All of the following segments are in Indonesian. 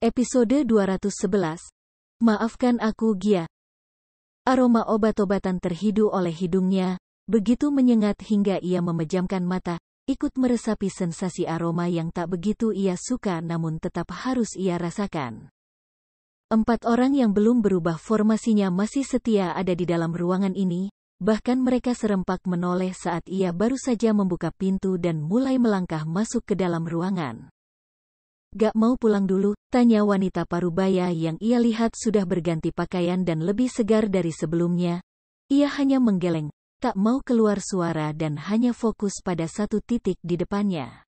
Episode 211. Maafkan aku Gia. Aroma obat-obatan terhidu oleh hidungnya, begitu menyengat hingga ia memejamkan mata, ikut meresapi sensasi aroma yang tak begitu ia suka namun tetap harus ia rasakan. 4 orang yang belum berubah formasinya masih setia ada di dalam ruangan ini, bahkan mereka serempak menoleh saat ia baru saja membuka pintu dan mulai melangkah masuk ke dalam ruangan. Gak mau pulang dulu? Tanya wanita parubaya yang ia lihat sudah berganti pakaian dan lebih segar dari sebelumnya. Ia hanya menggeleng, tak mau keluar suara dan hanya fokus pada satu titik di depannya.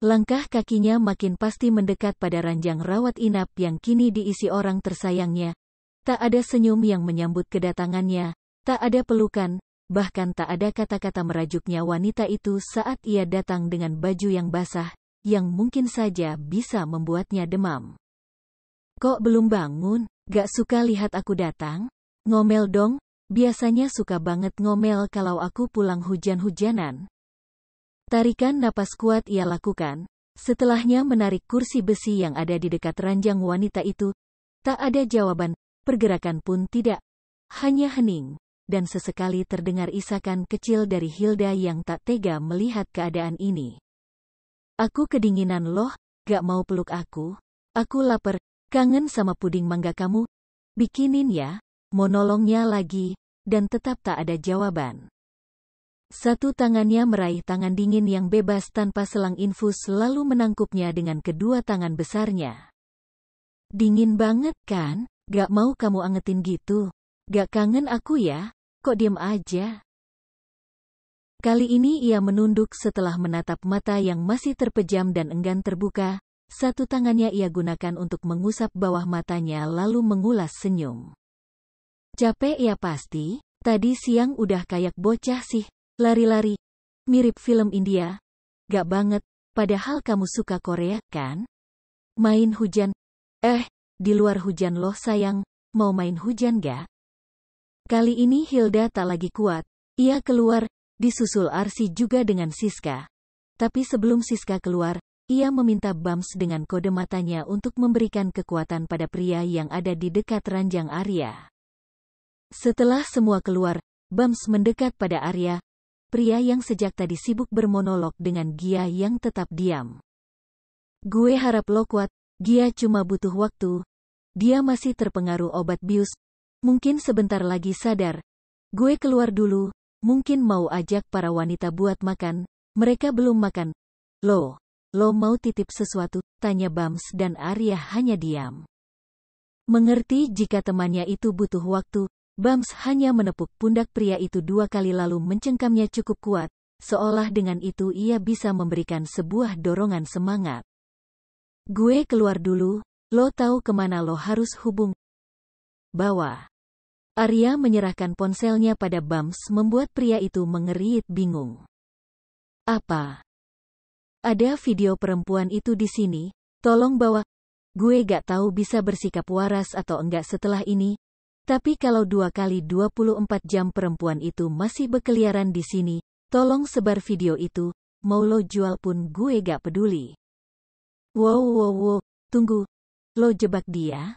Langkah kakinya makin pasti mendekat pada ranjang rawat inap yang kini diisi orang tersayangnya. Tak ada senyum yang menyambut kedatangannya, tak ada pelukan, bahkan tak ada kata-kata merajuknya wanita itu saat ia datang dengan baju yang basah, yang mungkin saja bisa membuatnya demam. Kok belum bangun? Gak suka lihat aku datang? Ngomel dong, biasanya suka banget ngomel kalau aku pulang hujan-hujanan. Tarikan napas kuat ia lakukan, setelahnya menarik kursi besi yang ada di dekat ranjang wanita itu. Tak ada jawaban, pergerakan pun tidak, hanya hening, dan sesekali terdengar isakan kecil dari Hilda yang tak tega melihat keadaan ini. Aku kedinginan loh, gak mau peluk aku? Aku lapar, kangen sama puding mangga kamu. Bikinin ya, monolongnya lagi, dan tetap tak ada jawaban. Satu tangannya meraih tangan dingin yang bebas tanpa selang infus lalu menangkupnya dengan kedua tangan besarnya. Dingin banget kan? Gak mau kamu angetin gitu? Gak kangen aku ya? Kok diem aja? Kali ini ia menunduk setelah menatap mata yang masih terpejam dan enggan terbuka. Satu tangannya ia gunakan untuk mengusap bawah matanya lalu mengulas senyum. Capek ya pasti? Tadi siang udah kayak bocah sih, lari-lari. Mirip film India. Gak banget, padahal kamu suka Korea kan? Main hujan. Di luar hujan loh sayang, mau main hujan gak? Kali ini Hilda tak lagi kuat. Ia keluar, disusul Arsy juga dengan Siska. Tapi sebelum Siska keluar, ia meminta Bams dengan kode matanya untuk memberikan kekuatan pada pria yang ada di dekat ranjang Arya. Setelah semua keluar, Bams mendekat pada Arya, pria yang sejak tadi sibuk bermonolog dengan Gia yang tetap diam. Gue harap lo kuat, Gia cuma butuh waktu. Dia masih terpengaruh obat bius. Mungkin sebentar lagi sadar. Gue keluar dulu. Mungkin mau ajak para wanita buat makan, mereka belum makan. Lo mau titip sesuatu? Tanya Bams dan Arya hanya diam. Mengerti jika temannya itu butuh waktu, Bams hanya menepuk pundak pria itu 2 kali lalu mencengkamnya cukup kuat, seolah dengan itu ia bisa memberikan sebuah dorongan semangat. Gue keluar dulu, lo tahu kemana lo harus hubung? Bawah. Arya menyerahkan ponselnya pada Bams membuat pria itu mengerit bingung. Apa? Ada video perempuan itu di sini, tolong bawa. Gue gak tahu bisa bersikap waras atau enggak setelah ini, tapi kalau 2 kali 24 jam perempuan itu masih berkeliaran di sini, tolong sebar video itu, mau lo jual pun gue gak peduli. Wow, tunggu, lo jebak dia?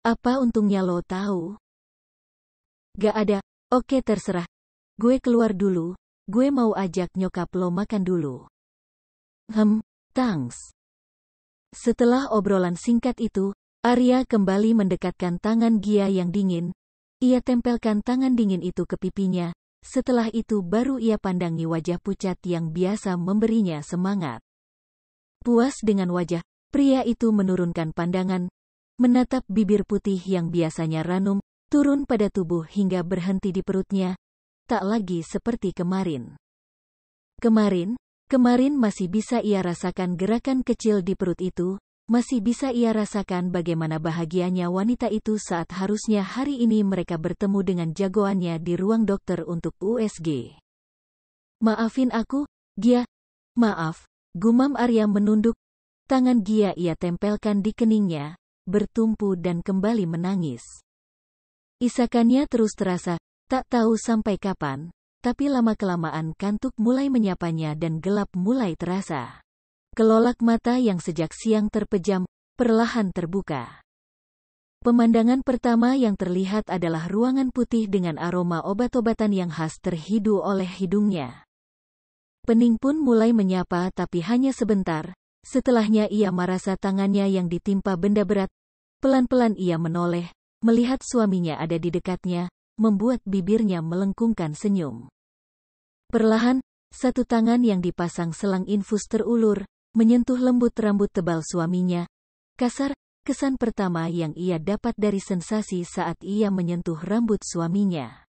Apa untungnya lo tahu? Gak ada, oke terserah. Gue keluar dulu, gue mau ajak nyokap lo makan dulu. Thanks. Setelah obrolan singkat itu, Arya kembali mendekatkan tangan Gia yang dingin. Ia tempelkan tangan dingin itu ke pipinya, setelah itu baru ia pandangi wajah pucat yang biasa memberinya semangat. Puas dengan wajah, pria itu menurunkan pandangan, menatap bibir putih yang biasanya ranum, turun pada tubuh hingga berhenti di perutnya, tak lagi seperti kemarin. Kemarin masih bisa ia rasakan gerakan kecil di perut itu, masih bisa ia rasakan bagaimana bahagianya wanita itu saat harusnya hari ini mereka bertemu dengan jagoannya di ruang dokter untuk USG. Maafin aku, Gia. Maaf, gumam Arya menunduk, tangan Gia ia tempelkan di keningnya, bertumpu dan kembali menangis. Isakannya terus terasa, tak tahu sampai kapan, tapi lama-kelamaan kantuk mulai menyapanya dan gelap mulai terasa. Kelolak mata yang sejak siang terpejam, perlahan terbuka. Pemandangan pertama yang terlihat adalah ruangan putih dengan aroma obat-obatan yang khas terhidu oleh hidungnya. Pening pun mulai menyapa tapi hanya sebentar, setelahnya ia merasa tangannya yang ditimpa benda berat. Pelan-pelan ia menoleh, melihat suaminya ada di dekatnya, membuat bibirnya melengkungkan senyum. Perlahan, satu tangan yang dipasang selang infus terulur, menyentuh lembut rambut tebal suaminya. Kasar, kesan pertama yang ia dapat dari sensasi saat ia menyentuh rambut suaminya.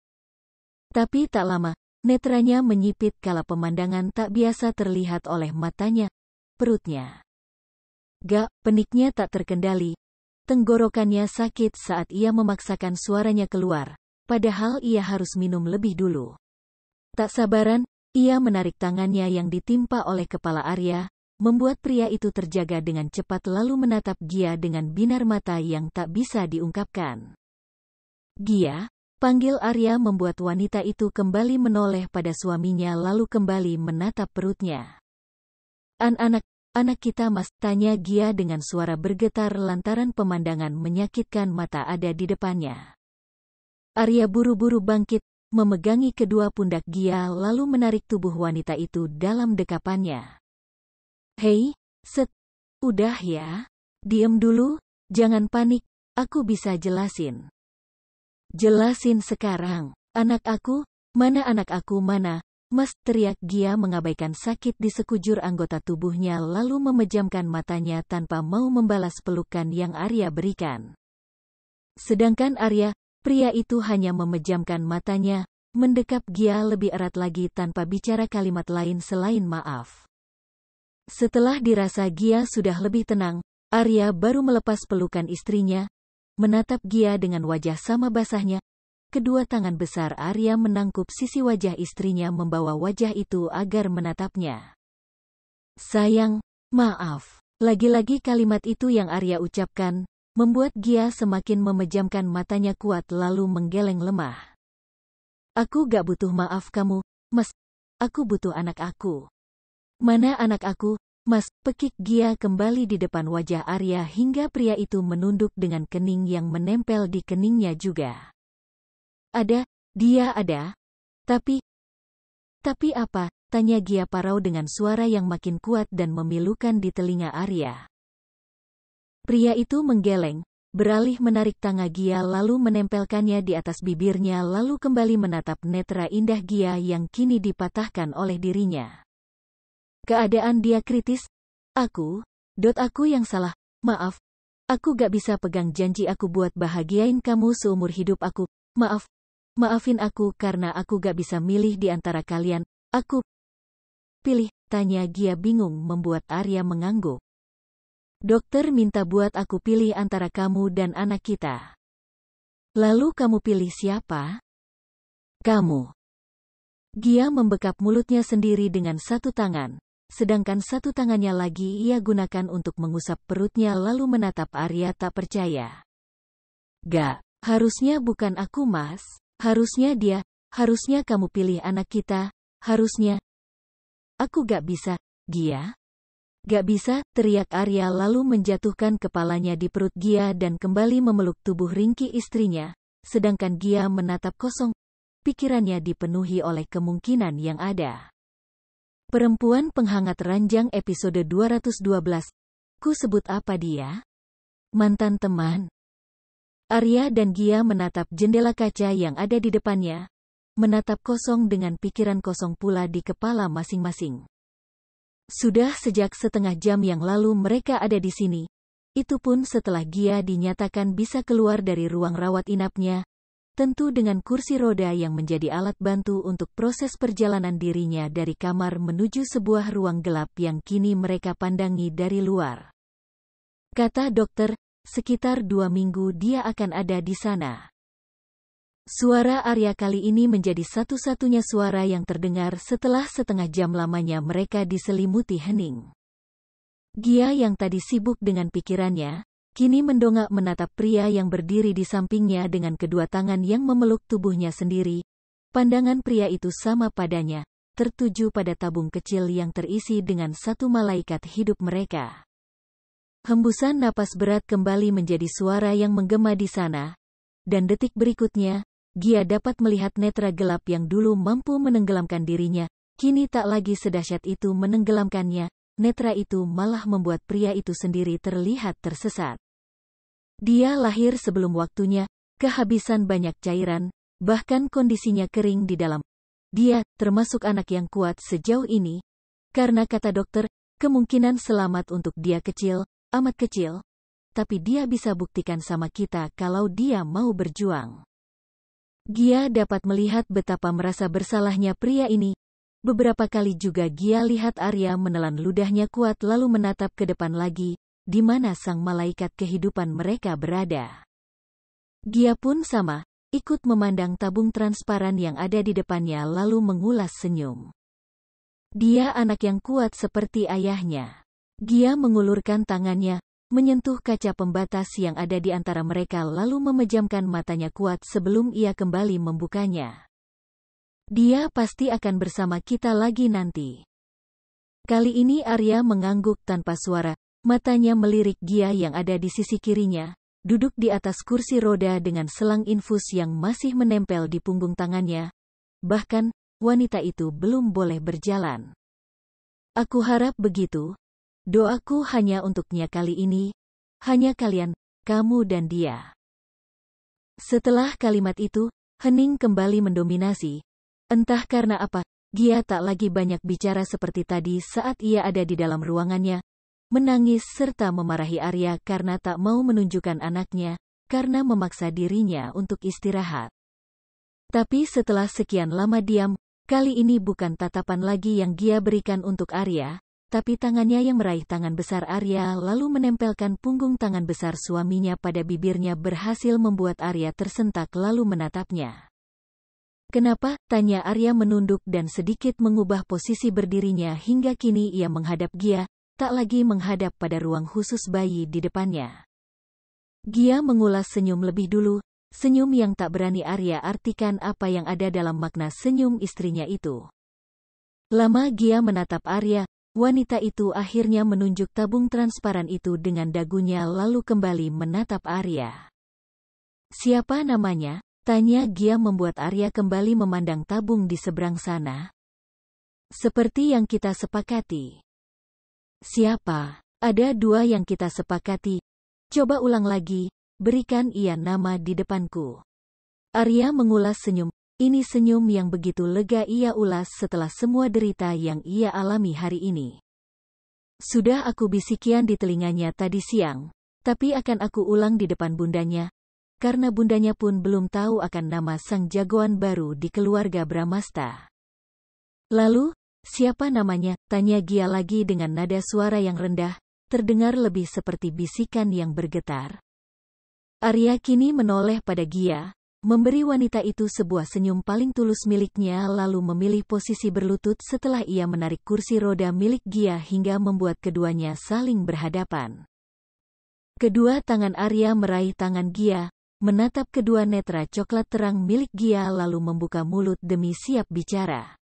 Tapi tak lama, netranya menyipit kala pemandangan tak biasa terlihat oleh matanya, perutnya. Gak, peniknya tak terkendali. Tenggorokannya sakit saat ia memaksakan suaranya keluar, padahal ia harus minum lebih dulu. Tak sabaran, ia menarik tangannya yang ditimpa oleh kepala Arya, membuat pria itu terjaga dengan cepat lalu menatap Gia dengan binar mata yang tak bisa diungkapkan. Gia, panggil Arya membuat wanita itu kembali menoleh pada suaminya lalu kembali menatap perutnya. Anak kita mas, tanya Gia dengan suara bergetar lantaran pemandangan menyakitkan mata ada di depannya. Arya buru-buru bangkit, memegangi kedua pundak Gia lalu menarik tubuh wanita itu dalam dekapannya. Hei, udah ya. Diem dulu, jangan panik, aku bisa jelasin. Jelasin sekarang, anak aku, mana? Mas, teriak Gia mengabaikan sakit di sekujur anggota tubuhnya lalu memejamkan matanya tanpa mau membalas pelukan yang Arya berikan. Sedangkan Arya, pria itu hanya memejamkan matanya, mendekap Gia lebih erat lagi tanpa bicara kalimat lain selain maaf. Setelah dirasa Gia sudah lebih tenang, Arya baru melepas pelukan istrinya, menatap Gia dengan wajah sama basahnya. Kedua tangan besar Arya menangkup sisi wajah istrinya membawa wajah itu agar menatapnya. Sayang, maaf. Lagi-lagi kalimat itu yang Arya ucapkan, membuat Gia semakin memejamkan matanya kuat lalu menggeleng lemah. Aku gak butuh maaf kamu, Mas. Aku butuh anak aku. Mana anak aku, Mas? Pekik Gia kembali di depan wajah Arya hingga pria itu menunduk dengan kening yang menempel di keningnya juga. Dia ada. Tapi apa? Tanya Gia parau dengan suara yang makin kuat dan memilukan di telinga Arya. Pria itu menggeleng, beralih menarik tangan Gia lalu menempelkannya di atas bibirnya lalu kembali menatap netra indah Gia yang kini dipatahkan oleh dirinya. Keadaan dia kritis. Aku yang salah, maaf. Aku gak bisa pegang janji aku buat bahagiain kamu seumur hidup aku. Maafin aku karena aku gak bisa milih di antara kalian. Aku pilih, tanya Gia bingung membuat Arya mengangguk. Dokter minta buat aku pilih antara kamu dan anak kita. Lalu kamu pilih siapa? Kamu. Gia membekap mulutnya sendiri dengan satu tangan. Sedangkan satu tangannya lagi ia gunakan untuk mengusap perutnya lalu menatap Arya tak percaya. Gak, harusnya bukan aku Mas, harusnya dia, harusnya kamu pilih anak kita, harusnya. Aku gak bisa, Gia. Gak bisa, teriak Arya lalu menjatuhkan kepalanya di perut Gia dan kembali memeluk tubuh ringkih istrinya, sedangkan Gia menatap kosong, pikirannya dipenuhi oleh kemungkinan yang ada. Perempuan penghangat ranjang episode 212. Ku sebut apa dia? Mantan teman. Arya dan Gia menatap jendela kaca yang ada di depannya. Menatap kosong dengan pikiran kosong pula di kepala masing-masing. Sudah sejak setengah jam yang lalu mereka ada di sini. Itu pun setelah Gia dinyatakan bisa keluar dari ruang rawat inapnya. Tentu dengan kursi roda yang menjadi alat bantu untuk proses perjalanan dirinya dari kamar menuju sebuah ruang gelap yang kini mereka pandangi dari luar. Kata dokter, sekitar 2 minggu dia akan ada di sana. Suara Arya kali ini menjadi satu-satunya suara yang terdengar setelah setengah jam lamanya mereka diselimuti hening. Gia yang tadi sibuk dengan pikirannya, kini mendongak menatap pria yang berdiri di sampingnya dengan kedua tangan yang memeluk tubuhnya sendiri. Pandangan pria itu sama padanya, tertuju pada tabung kecil yang terisi dengan satu malaikat hidup mereka. Hembusan napas berat kembali menjadi suara yang menggema di sana, dan detik berikutnya, Gia dapat melihat netra gelap yang dulu mampu menenggelamkan dirinya, kini tak lagi sedahsyat itu menenggelamkannya, netra itu malah membuat pria itu sendiri terlihat tersesat. Dia lahir sebelum waktunya, kehabisan banyak cairan, bahkan kondisinya kering di dalam. Dia, termasuk anak yang kuat sejauh ini, karena kata dokter, kemungkinan selamat untuk dia kecil, amat kecil, tapi dia bisa buktikan sama kita kalau dia mau berjuang. Gia dapat melihat betapa merasa bersalahnya pria ini. Beberapa kali juga Gia lihat Arya menelan ludahnya kuat lalu menatap ke depan lagi, di mana sang malaikat kehidupan mereka berada. Gia pun sama, ikut memandang tabung transparan yang ada di depannya lalu mengulas senyum. Dia anak yang kuat seperti ayahnya. Gia mengulurkan tangannya, menyentuh kaca pembatas yang ada di antara mereka lalu memejamkan matanya kuat sebelum ia kembali membukanya. Dia pasti akan bersama kita lagi nanti. Kali ini Arya mengangguk tanpa suara, matanya melirik Gia yang ada di sisi kirinya, duduk di atas kursi roda dengan selang infus yang masih menempel di punggung tangannya. Bahkan, wanita itu belum boleh berjalan. Aku harap begitu. Doaku hanya untuknya kali ini, hanya kalian, kamu dan dia. Setelah kalimat itu, hening kembali mendominasi. Entah karena apa, Gia tak lagi banyak bicara seperti tadi saat ia ada di dalam ruangannya, menangis serta memarahi Arya karena tak mau menunjukkan anaknya, karena memaksa dirinya untuk istirahat. Tapi setelah sekian lama diam, kali ini bukan tatapan lagi yang Gia berikan untuk Arya, tapi tangannya yang meraih tangan besar Arya lalu menempelkan punggung tangan besar suaminya pada bibirnya berhasil membuat Arya tersentak lalu menatapnya. Kenapa? Tanya Arya menunduk dan sedikit mengubah posisi berdirinya hingga kini ia menghadap Gia, tak lagi menghadap pada ruang khusus bayi di depannya. Gia mengulas senyum lebih dulu, senyum yang tak berani Arya artikan apa yang ada dalam makna senyum istrinya itu. Lama Gia menatap Arya. Wanita itu akhirnya menunjuk tabung transparan itu dengan dagunya lalu kembali menatap Arya. Siapa namanya? Tanya Gia membuat Arya kembali memandang tabung di seberang sana. Seperti yang kita sepakati. Siapa? Ada dua yang kita sepakati. Coba ulang lagi, berikan ia nama di depanku. Arya mengulas senyum. Ini senyum yang begitu lega ia ulas setelah semua derita yang ia alami hari ini. Sudah aku bisikian di telinganya tadi siang, tapi akan aku ulang di depan bundanya, karena bundanya pun belum tahu akan nama sang jagoan baru di keluarga Bramasta. Lalu, siapa namanya? Tanya Gia lagi dengan nada suara yang rendah, terdengar lebih seperti bisikan yang bergetar. Arya kini menoleh pada Gia, memberi wanita itu sebuah senyum paling tulus miliknya lalu memilih posisi berlutut setelah ia menarik kursi roda milik Gia hingga membuat keduanya saling berhadapan. Kedua tangan Arya meraih tangan Gia, menatap kedua netra coklat terang milik Gia lalu membuka mulut demi siap bicara.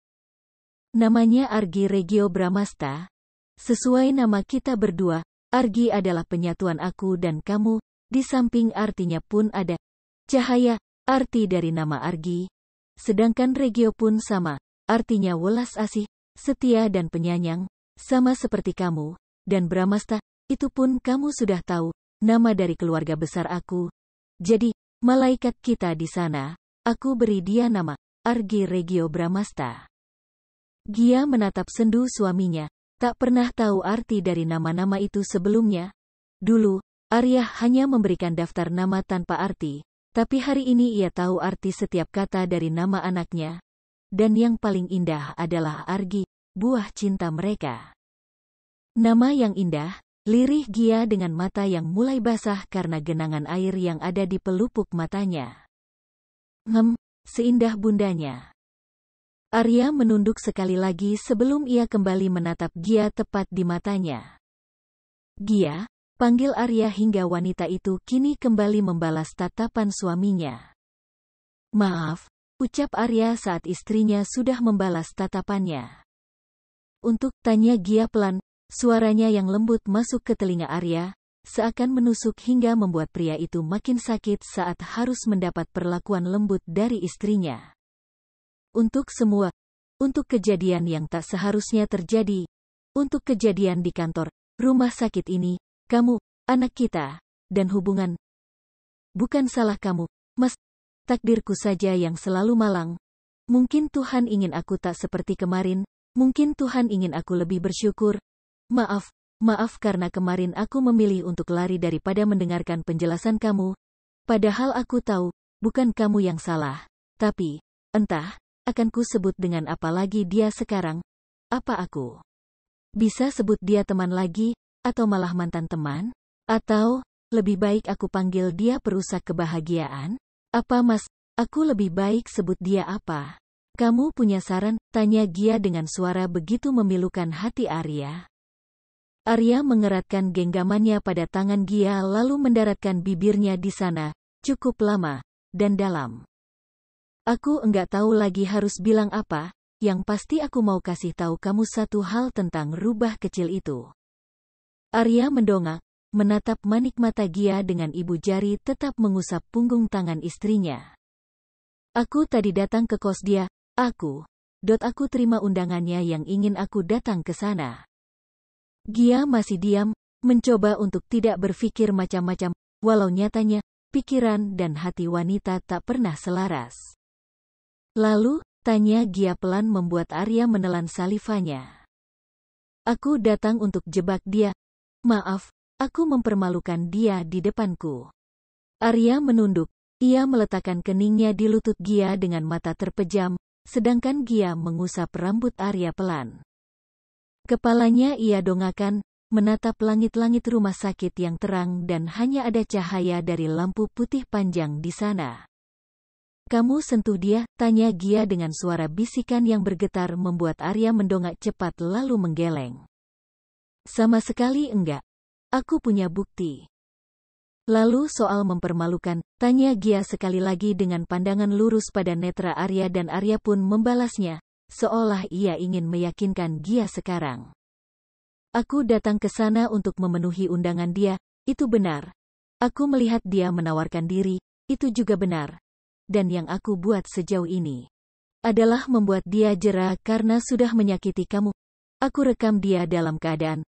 Namanya Argi Regio Bramasta. Sesuai nama kita berdua, Argi adalah penyatuan aku dan kamu, di samping artinya pun ada cahaya. Arti dari nama Argi, sedangkan Regio pun sama, artinya welas asih, setia dan penyayang, sama seperti kamu, dan Bramasta, itu pun kamu sudah tahu, nama dari keluarga besar aku. Jadi, malaikat kita di sana, aku beri dia nama, Argi Regio Bramasta. Gia menatap sendu suaminya, tak pernah tahu arti dari nama-nama itu sebelumnya. Dulu, Arya hanya memberikan daftar nama tanpa arti. Tapi hari ini ia tahu arti setiap kata dari nama anaknya. Dan yang paling indah adalah Argi, buah cinta mereka. Nama yang indah, lirih Gia dengan mata yang mulai basah karena genangan air yang ada di pelupuk matanya. Seindah bundanya. Arya menunduk sekali lagi sebelum ia kembali menatap Gia tepat di matanya. Gia, panggil Arya hingga wanita itu kini kembali membalas tatapan suaminya. Maaf, ucap Arya saat istrinya sudah membalas tatapannya. Untuk, tanya Gia pelan, suaranya yang lembut masuk ke telinga Arya, seakan menusuk hingga membuat pria itu makin sakit saat harus mendapat perlakuan lembut dari istrinya. Untuk kejadian yang tak seharusnya terjadi, untuk kejadian di kantor, rumah sakit ini, kamu, anak kita, dan hubungan. Bukan salah kamu, Mas. Takdirku saja yang selalu malang. Mungkin Tuhan ingin aku tak seperti kemarin, mungkin Tuhan ingin aku lebih bersyukur. Maaf karena kemarin aku memilih untuk lari daripada mendengarkan penjelasan kamu. Padahal aku tahu, bukan kamu yang salah. Tapi, entah, akan ku sebut dengan apa lagi dia sekarang. Apa aku bisa sebut dia teman lagi, atau malah mantan teman? Atau, lebih baik aku panggil dia perusak kebahagiaan? Apa Mas, aku lebih baik sebut dia apa? Kamu punya saran? Tanya Gia dengan suara begitu memilukan hati Arya. Arya mengeratkan genggamannya pada tangan Gia lalu mendaratkan bibirnya di sana, cukup lama, dan dalam. Aku enggak tahu lagi harus bilang apa, yang pasti aku mau kasih tahu kamu satu hal tentang rubah kecil itu. Arya mendongak, menatap manik mata Gia dengan ibu jari tetap mengusap punggung tangan istrinya. Aku tadi datang ke kos dia, aku terima undangannya yang ingin aku datang ke sana. Gia masih diam, mencoba untuk tidak berpikir macam-macam, walau nyatanya, pikiran dan hati wanita tak pernah selaras. Lalu, tanya Gia pelan membuat Arya menelan salivanya. Aku datang untuk jebak dia. Maaf, aku mempermalukan dia di depanku. Arya menunduk, ia meletakkan keningnya di lutut Gia dengan mata terpejam, sedangkan Gia mengusap rambut Arya pelan. Kepalanya ia dongakkan, menatap langit-langit rumah sakit yang terang dan hanya ada cahaya dari lampu putih panjang di sana. Kamu sentuh dia? Tanya Gia dengan suara bisikan yang bergetar membuat Arya mendongak cepat lalu menggeleng. Sama sekali enggak. Aku punya bukti. Lalu soal mempermalukan, tanya Gia sekali lagi dengan pandangan lurus pada netra Arya dan Arya pun membalasnya. Seolah ia ingin meyakinkan Gia sekarang. Aku datang ke sana untuk memenuhi undangan dia, itu benar. Aku melihat dia menawarkan diri, itu juga benar. Dan yang aku buat sejauh ini adalah membuat dia jera karena sudah menyakiti kamu. Aku rekam dia dalam keadaan.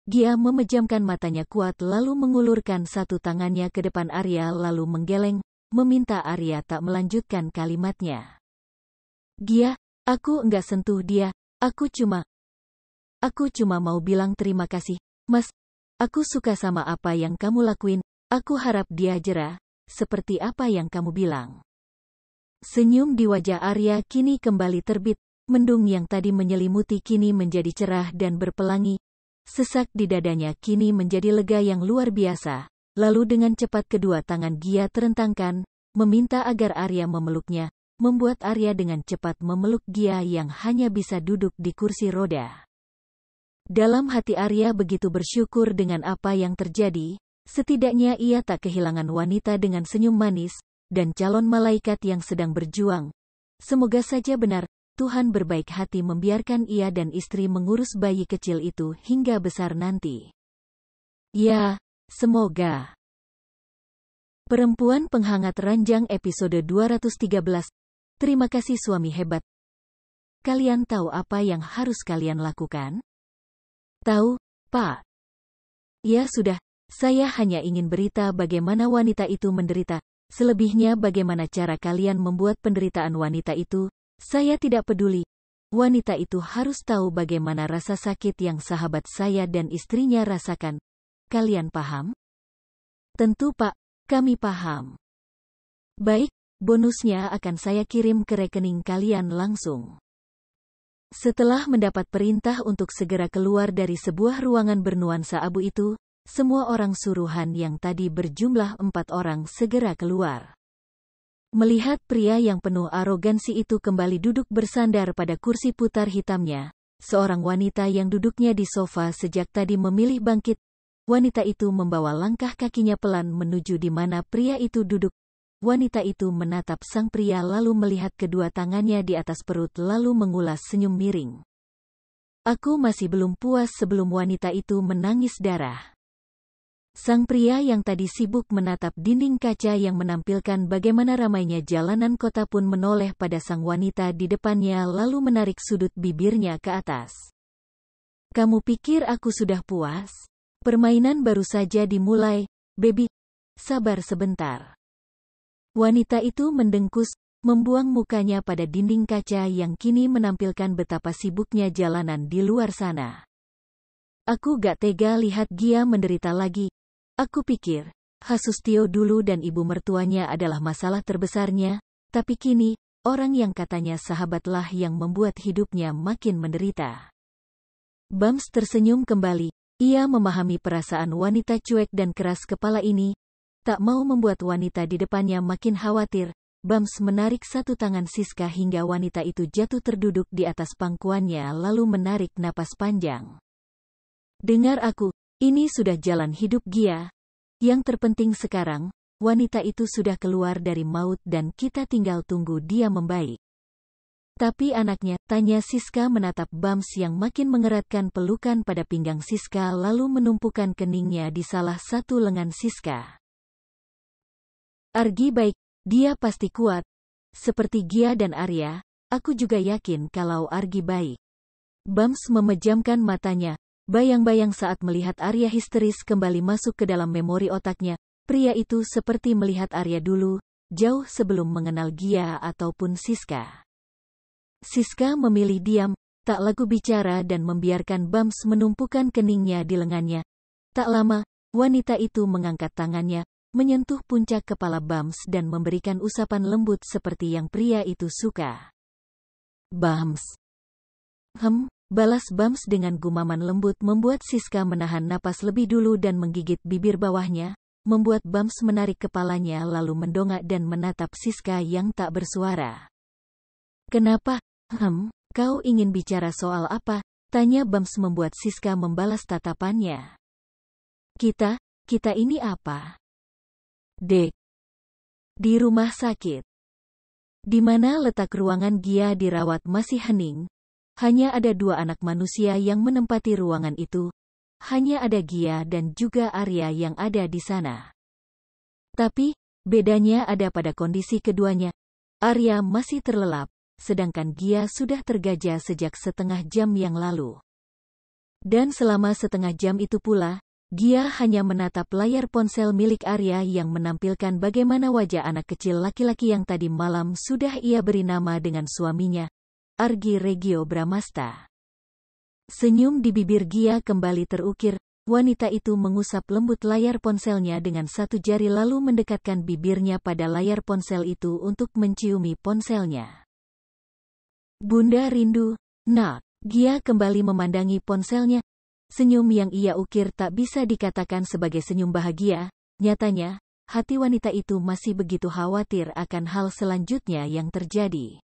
Gia memejamkan matanya kuat lalu mengulurkan satu tangannya ke depan Arya lalu menggeleng, meminta Arya tak melanjutkan kalimatnya. Gia, aku enggak sentuh dia, aku cuma mau bilang terima kasih, Mas. Aku suka sama apa yang kamu lakuin, aku harap dia jera, seperti apa yang kamu bilang. Senyum di wajah Arya kini kembali terbit, mendung yang tadi menyelimuti kini menjadi cerah dan berpelangi. Sesak di dadanya kini menjadi lega yang luar biasa, lalu dengan cepat kedua tangan Gia terentangkan, meminta agar Arya memeluknya. Membuat Arya dengan cepat memeluk Gia yang hanya bisa duduk di kursi roda. Dalam hati Arya begitu bersyukur dengan apa yang terjadi, setidaknya ia tak kehilangan wanita dengan senyum manis, dan calon malaikat yang sedang berjuang. Semoga saja benar, Tuhan berbaik hati membiarkan ia dan istri mengurus bayi kecil itu hingga besar nanti. Ya, semoga. Perempuan Penghangat Ranjang episode 213. Terima kasih suami hebat. Kalian tahu apa yang harus kalian lakukan? Tahu, Pak. Ya sudah, saya hanya ingin berita bagaimana wanita itu menderita. Selebihnya bagaimana cara kalian membuat penderitaan wanita itu, saya tidak peduli. Wanita itu harus tahu bagaimana rasa sakit yang sahabat saya dan istrinya rasakan. Kalian paham? Tentu Pak, kami paham. Baik. Bonusnya akan saya kirim ke rekening kalian langsung. Setelah mendapat perintah untuk segera keluar dari sebuah ruangan bernuansa abu itu, semua orang suruhan yang tadi berjumlah 4 orang segera keluar. Melihat pria yang penuh arogansi itu kembali duduk bersandar pada kursi putar hitamnya, seorang wanita yang duduknya di sofa sejak tadi memilih bangkit. Wanita itu membawa langkah kakinya pelan menuju di mana pria itu duduk. Wanita itu menatap sang pria lalu melihat kedua tangannya di atas perut lalu mengulas senyum miring. Aku masih belum puas sebelum wanita itu menangis darah. Sang pria yang tadi sibuk menatap dinding kaca yang menampilkan bagaimana ramainya jalanan kota pun menoleh pada sang wanita di depannya lalu menarik sudut bibirnya ke atas. Kamu pikir aku sudah puas? Permainan baru saja dimulai, baby. Sabar sebentar. Wanita itu mendengkus, membuang mukanya pada dinding kaca yang kini menampilkan betapa sibuknya jalanan di luar sana. Aku gak tega lihat Gia menderita lagi. Aku pikir, Hasustio dulu dan ibu mertuanya adalah masalah terbesarnya, tapi kini, orang yang katanya sahabatlah yang membuat hidupnya makin menderita. Bams tersenyum kembali, ia memahami perasaan wanita cuek dan keras kepala ini, tak mau membuat wanita di depannya makin khawatir. Bams menarik satu tangan Siska hingga wanita itu jatuh terduduk di atas pangkuannya lalu menarik napas panjang. Dengar aku. Ini sudah jalan hidup Gia. Yang terpenting sekarang, wanita itu sudah keluar dari maut dan kita tinggal tunggu dia membaik. Tapi anaknya, tanya Siska menatap Bams yang makin mengeratkan pelukan pada pinggang Siska lalu menumpukan keningnya di salah satu lengan Siska. Argi baik, dia pasti kuat. Seperti Gia dan Arya, aku juga yakin kalau Argi baik. Bams memejamkan matanya. Bayang-bayang saat melihat Arya histeris kembali masuk ke dalam memori otaknya. Pria itu seperti melihat Arya dulu, jauh sebelum mengenal Gia ataupun Siska. Siska memilih diam, tak lagu bicara dan membiarkan Bams menumpukan keningnya di lengannya. Tak lama, wanita itu mengangkat tangannya, menyentuh puncak kepala Bams dan memberikan usapan lembut seperti yang pria itu suka. Bams. Balas Bams dengan gumaman lembut membuat Siska menahan napas lebih dulu dan menggigit bibir bawahnya, membuat Bams menarik kepalanya lalu mendongak dan menatap Siska yang tak bersuara. Kenapa? Kau ingin bicara soal apa? Tanya Bams membuat Siska membalas tatapannya. Kita ini apa? Dek. Di rumah sakit. Di mana letak ruangan Gia dirawat masih hening. Hanya ada dua anak manusia yang menempati ruangan itu. Hanya ada Gia dan juga Arya yang ada di sana. Tapi, bedanya ada pada kondisi keduanya. Arya masih terlelap, sedangkan Gia sudah tergajah sejak setengah jam yang lalu. Dan selama setengah jam itu pula, Gia hanya menatap layar ponsel milik Arya yang menampilkan bagaimana wajah anak kecil laki-laki yang tadi malam sudah ia beri nama dengan suaminya. Argi Regio Bramasta. Senyum di bibir Gia kembali terukir, wanita itu mengusap lembut layar ponselnya dengan satu jari lalu mendekatkan bibirnya pada layar ponsel itu untuk menciumi ponselnya. Bunda rindu, nak. Gia kembali memandangi ponselnya. Senyum yang ia ukir tak bisa dikatakan sebagai senyum bahagia, nyatanya, hati wanita itu masih begitu khawatir akan hal selanjutnya yang terjadi.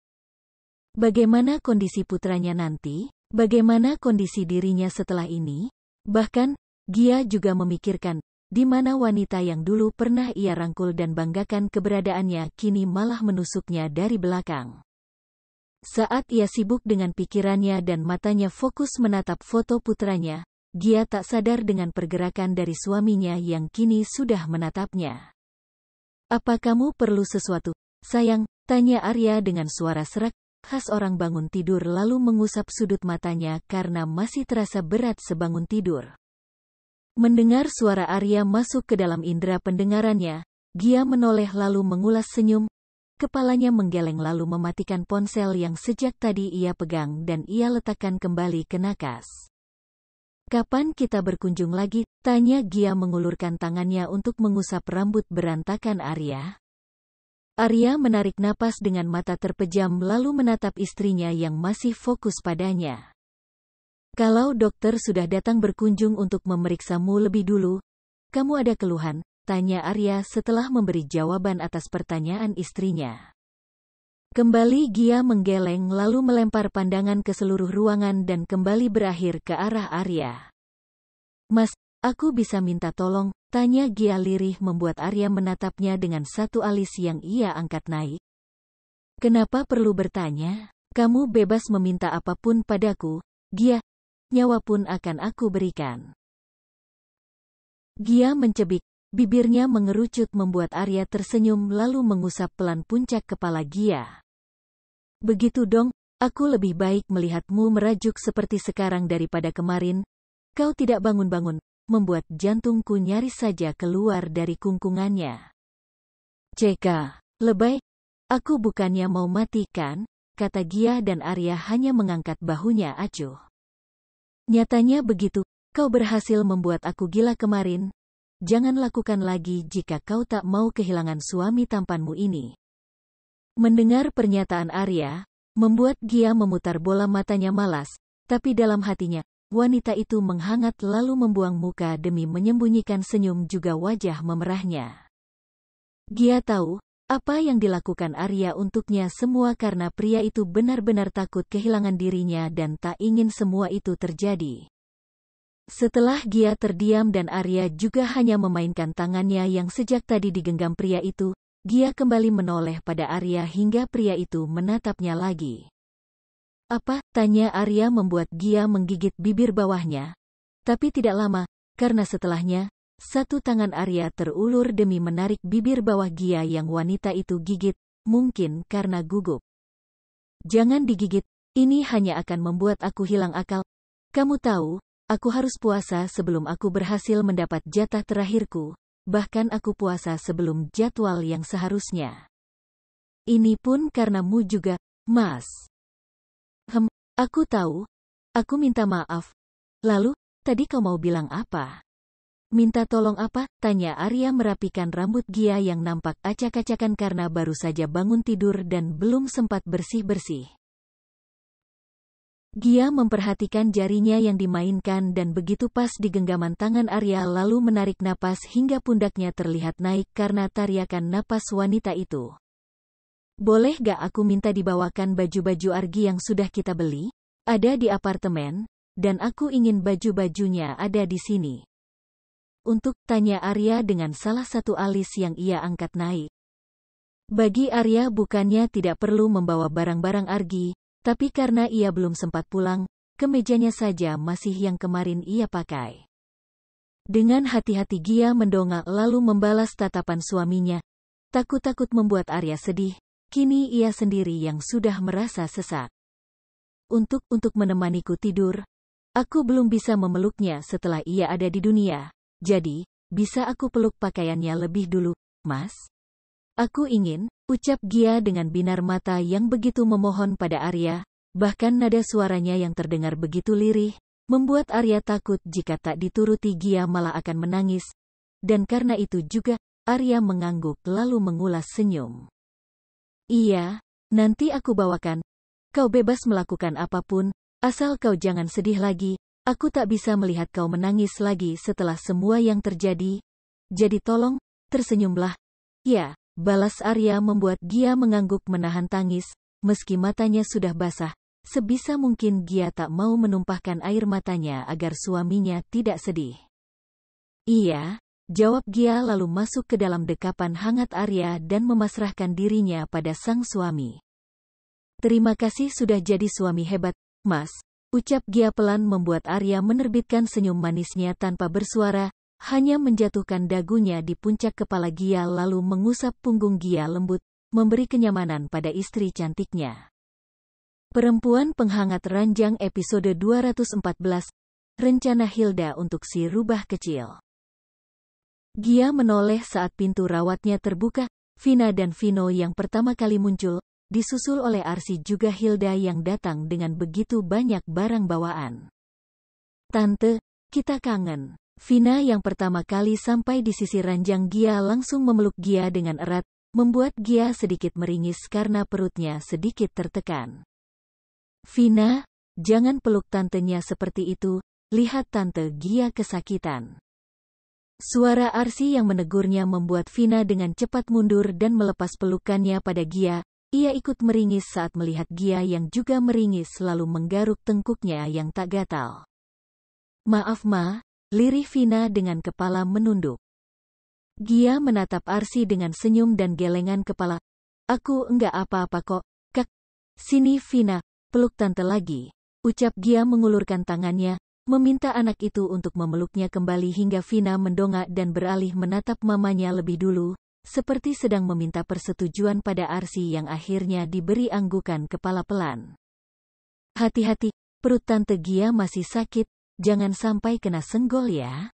Bagaimana kondisi putranya nanti? Bagaimana kondisi dirinya setelah ini? Bahkan, Gia juga memikirkan, di mana wanita yang dulu pernah ia rangkul dan banggakan keberadaannya kini malah menusuknya dari belakang. Saat ia sibuk dengan pikirannya dan matanya fokus menatap foto putranya, Gia tak sadar dengan pergerakan dari suaminya yang kini sudah menatapnya. Apa kamu perlu sesuatu, sayang? Tanya Arya dengan suara serak, khas orang bangun tidur lalu mengusap sudut matanya karena masih terasa berat sebangun tidur. Mendengar suara Arya masuk ke dalam indera pendengarannya, Gia menoleh lalu mengulas senyum, kepalanya menggeleng lalu mematikan ponsel yang sejak tadi ia pegang dan ia letakkan kembali ke nakas. Kapan kita berkunjung lagi? Tanya Gia mengulurkan tangannya untuk mengusap rambut berantakan Arya. Arya menarik napas dengan mata terpejam lalu menatap istrinya yang masih fokus padanya. Kalau dokter sudah datang berkunjung untuk memeriksamu lebih dulu, kamu ada keluhan? Tanya Arya setelah memberi jawaban atas pertanyaan istrinya. Kembali Gia menggeleng lalu melempar pandangan ke seluruh ruangan dan kembali berakhir ke arah Arya. Mas, aku bisa minta tolong? Tanya Gia lirih membuat Arya menatapnya dengan satu alis yang ia angkat naik. Kenapa perlu bertanya? Kamu bebas meminta apapun padaku, Gia. Nyawa pun akan aku berikan. Gia mencebik, bibirnya mengerucut membuat Arya tersenyum lalu mengusap pelan puncak kepala Gia. Begitu dong, aku lebih baik melihatmu merajuk seperti sekarang daripada kemarin. Kau tidak bangun-bangun, membuat jantungku nyaris saja keluar dari kungkungannya. Ceka, lebay. Aku bukannya mau mati kan, kata Gia dan Arya hanya mengangkat bahunya acuh. Nyatanya begitu, kau berhasil membuat aku gila kemarin. Jangan lakukan lagi jika kau tak mau kehilangan suami tampanmu ini. Mendengar pernyataan Arya, membuat Gia memutar bola matanya malas, tapi dalam hatinya, wanita itu menghangat lalu membuang muka demi menyembunyikan senyum juga wajah memerahnya. Gia tahu, apa yang dilakukan Arya untuknya semua karena pria itu benar-benar takut kehilangan dirinya dan tak ingin semua itu terjadi. Setelah Gia terdiam dan Arya juga hanya memainkan tangannya yang sejak tadi digenggam pria itu, Gia kembali menoleh pada Arya hingga pria itu menatapnya lagi. Apa? Tanya Arya membuat Gia menggigit bibir bawahnya. Tapi tidak lama, karena setelahnya, satu tangan Arya terulur demi menarik bibir bawah Gia yang wanita itu gigit, mungkin karena gugup. Jangan digigit, ini hanya akan membuat aku hilang akal. Kamu tahu, aku harus puasa sebelum aku berhasil mendapat jatah terakhirku, bahkan aku puasa sebelum jadwal yang seharusnya. Ini pun karenamu juga, Mas. Aku tahu. Aku minta maaf. Lalu, tadi kau mau bilang apa? Minta tolong apa? Tanya Arya merapikan rambut Gia yang nampak acak-acakan karena baru saja bangun tidur dan belum sempat bersih-bersih. Gia memperhatikan jarinya yang dimainkan dan begitu pas di genggaman tangan Arya lalu menarik napas hingga pundaknya terlihat naik karena tariakan napas wanita itu. Boleh gak aku minta dibawakan baju-baju argi yang sudah kita beli? Ada di apartemen, dan aku ingin baju-bajunya ada di sini. Untuk, tanya Arya dengan salah satu alis yang ia angkat naik. Bagi Arya bukannya tidak perlu membawa barang-barang argi, tapi karena ia belum sempat pulang, kemejanya saja masih yang kemarin ia pakai. Dengan hati-hati Gia mendongak lalu membalas tatapan suaminya. Takut-takut membuat Arya sedih, kini ia sendiri yang sudah merasa sesak. Untuk menemaniku tidur, aku belum bisa memeluknya setelah ia ada di dunia, jadi, bisa aku peluk pakaiannya lebih dulu, Mas? Aku ingin, ucap Gia dengan binar mata yang begitu memohon pada Arya, bahkan nada suaranya yang terdengar begitu lirih, membuat Arya takut jika tak dituruti Gia malah akan menangis, dan karena itu juga, Arya mengangguk lalu mengulas senyum. Iya, nanti aku bawakan. Kau bebas melakukan apapun, asal kau jangan sedih lagi, aku tak bisa melihat kau menangis lagi setelah semua yang terjadi. Jadi tolong, tersenyumlah. Ya. Balas Arya membuat Gia mengangguk menahan tangis, meski matanya sudah basah, sebisa mungkin Gia tak mau menumpahkan air matanya agar suaminya tidak sedih. Iya, jawab Gia lalu masuk ke dalam dekapan hangat Arya dan memasrahkan dirinya pada sang suami. Terima kasih sudah jadi suami hebat, Mas, ucap Gia pelan membuat Arya menerbitkan senyum manisnya tanpa bersuara, hanya menjatuhkan dagunya di puncak kepala Gia lalu mengusap punggung Gia lembut, memberi kenyamanan pada istri cantiknya. Perempuan Penghangat Ranjang episode 214, Rencana Hilda untuk si rubah kecil. Gia menoleh saat pintu rawatnya terbuka, Vina dan Vino yang pertama kali muncul, disusul oleh Arsy juga Hilda yang datang dengan begitu banyak barang bawaan. Tante, kita kangen. Vina yang pertama kali sampai di sisi ranjang Gia langsung memeluk Gia dengan erat, membuat Gia sedikit meringis karena perutnya sedikit tertekan. Vina, jangan peluk tantenya seperti itu, lihat tante Gia kesakitan. Suara Arsy yang menegurnya membuat Vina dengan cepat mundur dan melepas pelukannya pada Gia, ia ikut meringis saat melihat Gia yang juga meringis lalu menggaruk tengkuknya yang tak gatal. Maaf Ma. Lirih Vina dengan kepala menunduk. Gia menatap Arsy dengan senyum dan gelengan kepala. Aku enggak apa-apa kok, Kak. Sini Vina, peluk tante lagi. Ucap Gia mengulurkan tangannya, meminta anak itu untuk memeluknya kembali hingga Vina mendongak dan beralih menatap mamanya lebih dulu, seperti sedang meminta persetujuan pada Arsy yang akhirnya diberi anggukan kepala pelan. Hati-hati, perut Tante Gia masih sakit, jangan sampai kena senggol ya.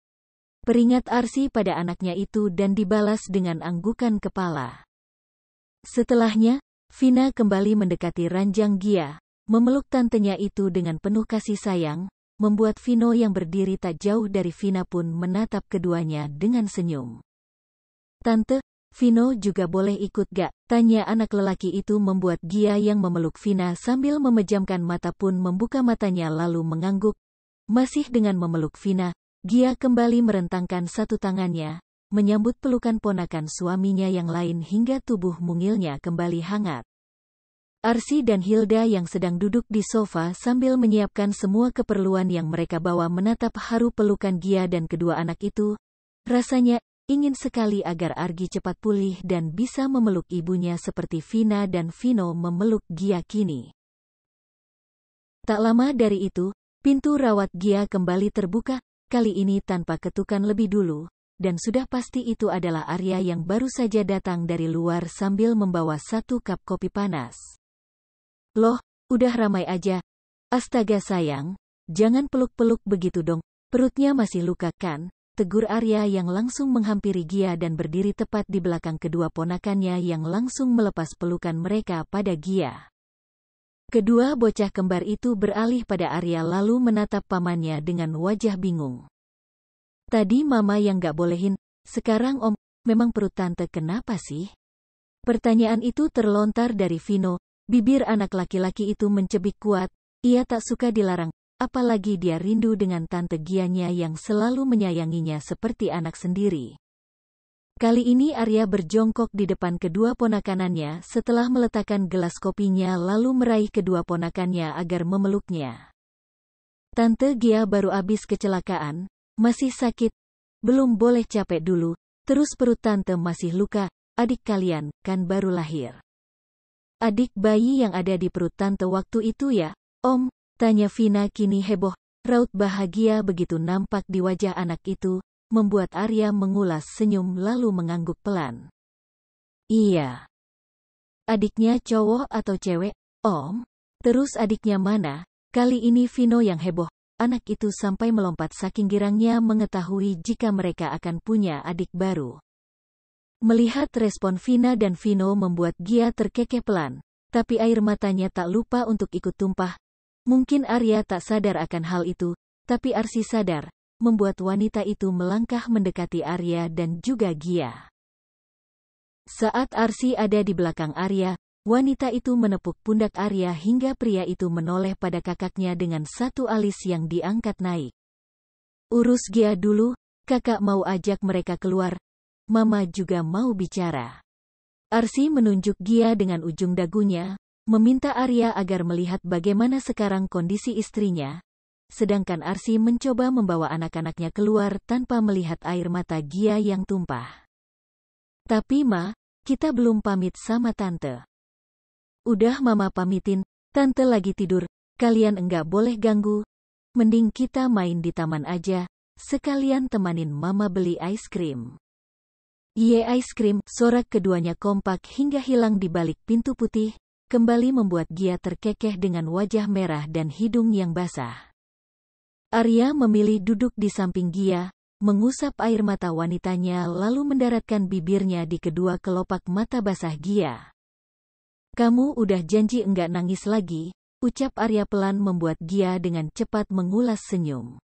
Peringat Arsy pada anaknya itu dan dibalas dengan anggukan kepala. Setelahnya, Vina kembali mendekati ranjang Gia, memeluk tantenya itu dengan penuh kasih sayang, membuat Vino yang berdiri tak jauh dari Vina pun menatap keduanya dengan senyum. Tante, Vino juga boleh ikut gak? Tanya anak lelaki itu membuat Gia yang memeluk Vina sambil memejamkan mata pun membuka matanya lalu mengangguk. Masih dengan memeluk Vina, Gia kembali merentangkan satu tangannya, menyambut pelukan ponakan suaminya yang lain hingga tubuh mungilnya kembali hangat. Arsy dan Hilda yang sedang duduk di sofa sambil menyiapkan semua keperluan yang mereka bawa menatap haru pelukan Gia dan kedua anak itu. Rasanya ingin sekali agar Argi cepat pulih dan bisa memeluk ibunya seperti Vina dan Vino memeluk Gia kini. Tak lama dari itu, pintu rawat Gia kembali terbuka, kali ini tanpa ketukan lebih dulu, dan sudah pasti itu adalah Arya yang baru saja datang dari luar sambil membawa satu cup kopi panas. Loh, udah ramai aja. Astaga sayang, jangan peluk-peluk begitu dong, perutnya masih luka kan? Tegur Arya yang langsung menghampiri Gia dan berdiri tepat di belakang kedua ponakannya yang langsung melepas pelukan mereka pada Gia. Kedua bocah kembar itu beralih pada Arya lalu menatap pamannya dengan wajah bingung. Tadi mama yang gak bolehin, sekarang om, memang perut tante kenapa sih? Pertanyaan itu terlontar dari Vino, bibir anak laki-laki itu mencebik kuat, ia tak suka dilarang. Apalagi dia rindu dengan tante Gianya yang selalu menyayanginya seperti anak sendiri. Kali ini Arya berjongkok di depan kedua ponakanannya setelah meletakkan gelas kopinya lalu meraih kedua ponakannya agar memeluknya. Tante Gia baru habis kecelakaan, masih sakit, belum boleh capek dulu, terus perut tante masih luka, adik kalian kan baru lahir. Adik bayi yang ada di perut tante waktu itu ya, om? Tanya Vina kini heboh, raut bahagia begitu nampak di wajah anak itu, membuat Arya mengulas senyum lalu mengangguk pelan. Iya. Adiknya cowok atau cewek, om? Terus adiknya mana? Kali ini Vino yang heboh, anak itu sampai melompat saking girangnya mengetahui jika mereka akan punya adik baru. Melihat respon Vina dan Vino membuat Gia terkekeh pelan, tapi air matanya tak lupa untuk ikut tumpah. Mungkin Arya tak sadar akan hal itu, tapi Arsy sadar, membuat wanita itu melangkah mendekati Arya dan juga Gia. Saat Arsy ada di belakang Arya, wanita itu menepuk pundak Arya hingga pria itu menoleh pada kakaknya dengan satu alis yang diangkat naik. Urus Gia dulu, kakak mau ajak mereka keluar, mama juga mau bicara. Arsy menunjuk Gia dengan ujung dagunya, meminta Arya agar melihat bagaimana sekarang kondisi istrinya, sedangkan Arsy mencoba membawa anak-anaknya keluar tanpa melihat air mata Gia yang tumpah. Tapi ma, kita belum pamit sama tante. Udah mama pamitin, tante lagi tidur, kalian enggak boleh ganggu. Mending kita main di taman aja, sekalian temanin mama beli ice cream. Ye ice cream, sorak keduanya kompak hingga hilang di balik pintu putih, kembali membuat Gia terkekeh dengan wajah merah dan hidung yang basah. Arya memilih duduk di samping Gia, mengusap air mata wanitanya lalu mendaratkan bibirnya di kedua kelopak mata basah Gia. Kamu udah janji enggak nangis lagi, ucap Arya pelan membuat Gia dengan cepat mengulas senyum.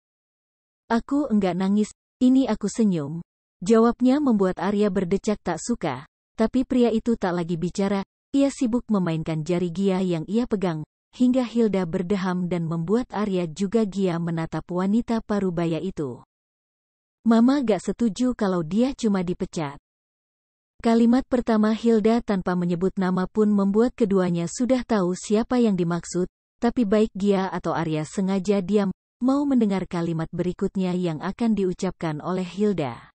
Aku enggak nangis, ini aku senyum. Jawabnya membuat Arya berdecak tak suka, tapi pria itu tak lagi bicara. Ia sibuk memainkan jari Gia yang ia pegang, hingga Hilda berdeham dan membuat Arya juga Gia menatap wanita parubaya itu. Mama gak setuju kalau dia cuma dipecat. Kalimat pertama Hilda tanpa menyebut nama pun membuat keduanya sudah tahu siapa yang dimaksud, tapi baik Gia atau Arya sengaja diam, mau mendengar kalimat berikutnya yang akan diucapkan oleh Hilda.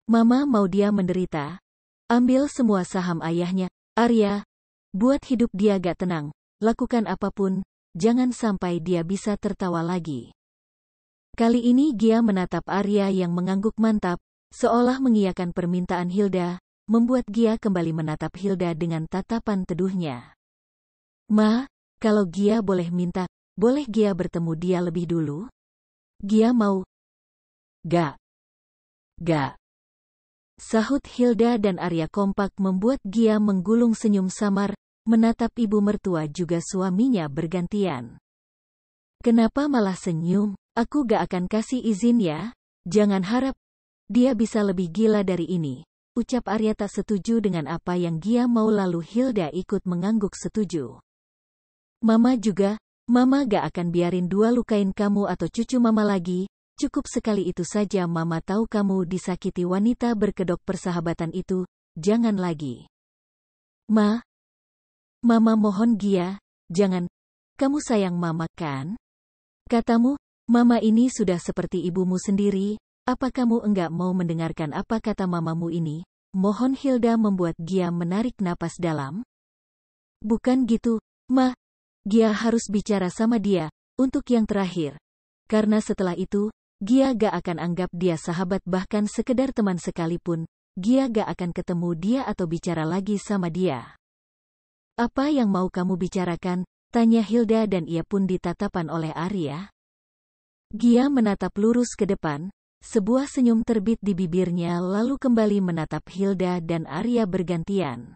Mama mau dia menderita? Ambil semua saham ayahnya. Arya, buat hidup dia gak tenang, lakukan apapun, jangan sampai dia bisa tertawa lagi. Kali ini Gia menatap Arya yang mengangguk mantap, seolah mengiyakan permintaan Hilda, membuat Gia kembali menatap Hilda dengan tatapan teduhnya. Ma, kalau Gia boleh minta, boleh Gia bertemu dia lebih dulu? Gia mau. Gak. Sahut Hilda dan Arya kompak membuat Gia menggulung senyum samar, menatap ibu mertua juga suaminya bergantian. Kenapa malah senyum? Aku gak akan kasih izin ya. Jangan harap dia bisa lebih gila dari ini. Ucap Arya tak setuju dengan apa yang Gia mau lalu Hilda ikut mengangguk setuju. Mama juga, Mama gak akan biarin dua lukain kamu atau cucu Mama lagi. Cukup sekali itu saja Mama tahu kamu disakiti wanita berkedok persahabatan itu, jangan lagi. Mama mohon Gia, jangan. Kamu sayang Mama kan? Katamu, Mama ini sudah seperti ibumu sendiri, apa kamu enggak mau mendengarkan apa kata mamamu ini? Mohon Hilda membuat Gia menarik napas dalam. Bukan gitu, Ma. Gia harus bicara sama dia, untuk yang terakhir. Karena setelah itu, Gia gak akan anggap dia sahabat bahkan sekedar teman sekalipun, Gia gak akan ketemu dia atau bicara lagi sama dia. Apa yang mau kamu bicarakan? Tanya Hilda dan ia pun ditatapan oleh Arya. Gia menatap lurus ke depan, sebuah senyum terbit di bibirnya lalu kembali menatap Hilda dan Arya bergantian.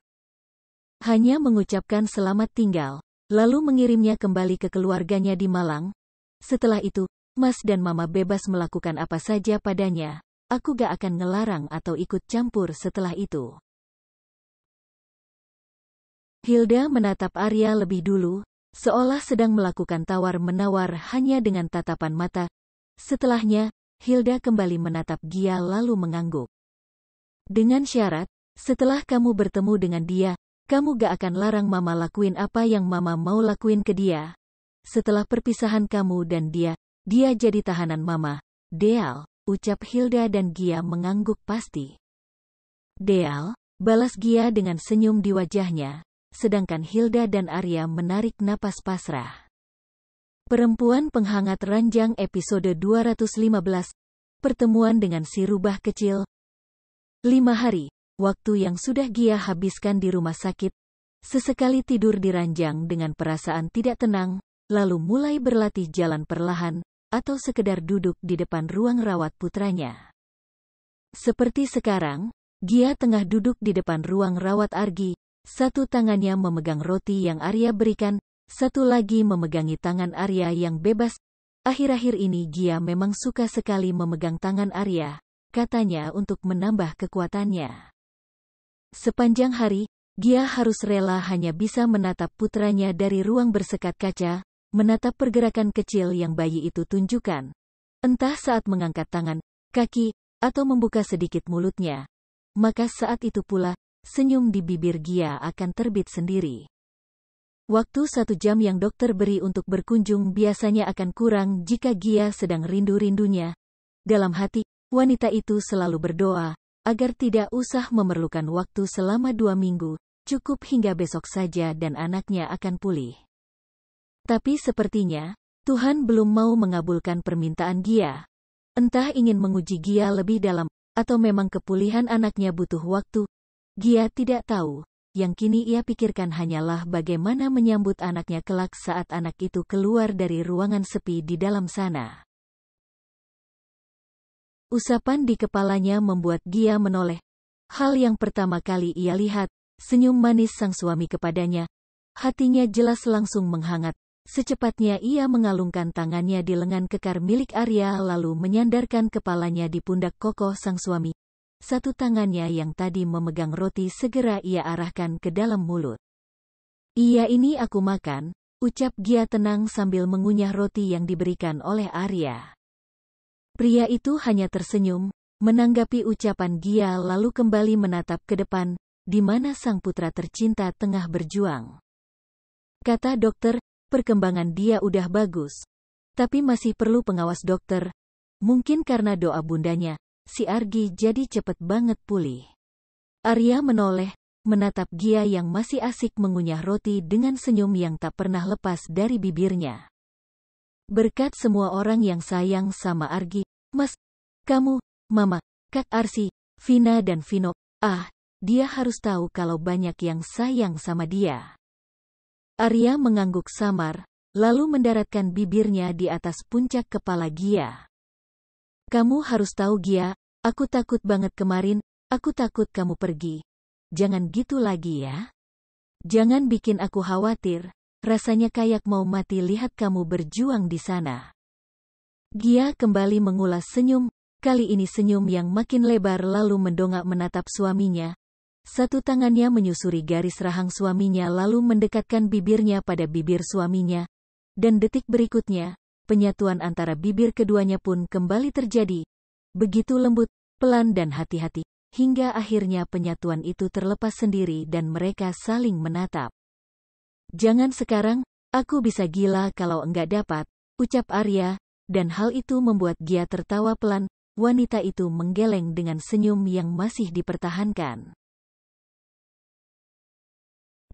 Hanya mengucapkan selamat tinggal, lalu mengirimnya kembali ke keluarganya di Malang. Setelah itu, Mas dan Mama bebas melakukan apa saja padanya, aku gak akan ngelarang atau ikut campur setelah itu. Hilda menatap Arya lebih dulu, seolah sedang melakukan tawar-menawar hanya dengan tatapan mata. Setelahnya, Hilda kembali menatap Gia lalu mengangguk. Dengan syarat, setelah kamu bertemu dengan dia, kamu gak akan larang Mama lakuin apa yang Mama mau lakuin ke dia. Setelah perpisahan kamu dan dia jadi tahanan Mama. Deal, ucap Hilda dan Gia mengangguk pasti. Deal, balas Gia dengan senyum di wajahnya, sedangkan Hilda dan Arya menarik napas pasrah. Perempuan penghangat ranjang episode 215, pertemuan dengan si rubah kecil. 5 hari, waktu yang sudah Gia habiskan di rumah sakit, sesekali tidur di ranjang dengan perasaan tidak tenang, lalu mulai berlatih jalan perlahan, atau sekedar duduk di depan ruang rawat putranya. Seperti sekarang, Gia tengah duduk di depan ruang rawat Argi, satu tangannya memegang roti yang Arya berikan, satu lagi memegangi tangan Arya yang bebas. Akhir-akhir ini Gia memang suka sekali memegang tangan Arya, katanya untuk menambah kekuatannya. Sepanjang hari, Gia harus rela hanya bisa menatap putranya dari ruang bersekat kaca, menatap pergerakan kecil yang bayi itu tunjukkan. Entah saat mengangkat tangan, kaki, atau membuka sedikit mulutnya. Maka saat itu pula, senyum di bibir Gia akan terbit sendiri. Waktu 1 jam yang dokter beri untuk berkunjung biasanya akan kurang jika Gia sedang rindu-rindunya. Dalam hati, wanita itu selalu berdoa, agar tidak usah memerlukan waktu selama 2 minggu, cukup hingga besok saja dan anaknya akan pulih. Tapi sepertinya, Tuhan belum mau mengabulkan permintaan Gia. Entah ingin menguji Gia lebih dalam, atau memang kepulihan anaknya butuh waktu. Gia tidak tahu, yang kini ia pikirkan hanyalah bagaimana menyambut anaknya kelak saat anak itu keluar dari ruangan sepi di dalam sana. Usapan di kepalanya membuat Gia menoleh. Hal yang pertama kali ia lihat, senyum manis sang suami kepadanya. Hatinya jelas langsung menghangat. Secepatnya ia mengalungkan tangannya di lengan kekar milik Arya lalu menyandarkan kepalanya di pundak kokoh sang suami. Satu tangannya yang tadi memegang roti segera ia arahkan ke dalam mulut. Iya ini aku makan, ucap Gia tenang sambil mengunyah roti yang diberikan oleh Arya. Pria itu hanya tersenyum, menanggapi ucapan Gia lalu kembali menatap ke depan, di mana sang putra tercinta tengah berjuang. Kata dokter, perkembangan dia udah bagus. Tapi masih perlu pengawas dokter. Mungkin karena doa bundanya, si Argi jadi cepet banget pulih. Arya menoleh, menatap Gia yang masih asik mengunyah roti dengan senyum yang tak pernah lepas dari bibirnya. Berkat semua orang yang sayang sama Argi, Mas, kamu, Mama, Kak Arsi, Vina dan Vino, dia harus tahu kalau banyak yang sayang sama dia. Arya mengangguk samar, lalu mendaratkan bibirnya di atas puncak kepala Gia. Kamu harus tahu Gia, aku takut banget kemarin, aku takut kamu pergi. Jangan gitu lagi ya. Jangan bikin aku khawatir, rasanya kayak mau mati lihat kamu berjuang di sana. Gia kembali mengulas senyum, kali ini senyum yang makin lebar lalu mendongak menatap suaminya. Satu tangannya menyusuri garis rahang suaminya lalu mendekatkan bibirnya pada bibir suaminya. Dan detik berikutnya, penyatuan antara bibir keduanya pun kembali terjadi. Begitu lembut, pelan dan hati-hati, hingga akhirnya penyatuan itu terlepas sendiri dan mereka saling menatap. Jangan sekarang, aku bisa gila kalau enggak dapat, ucap Arya, dan hal itu membuat Gia tertawa pelan. Wanita itu menggeleng dengan senyum yang masih dipertahankan.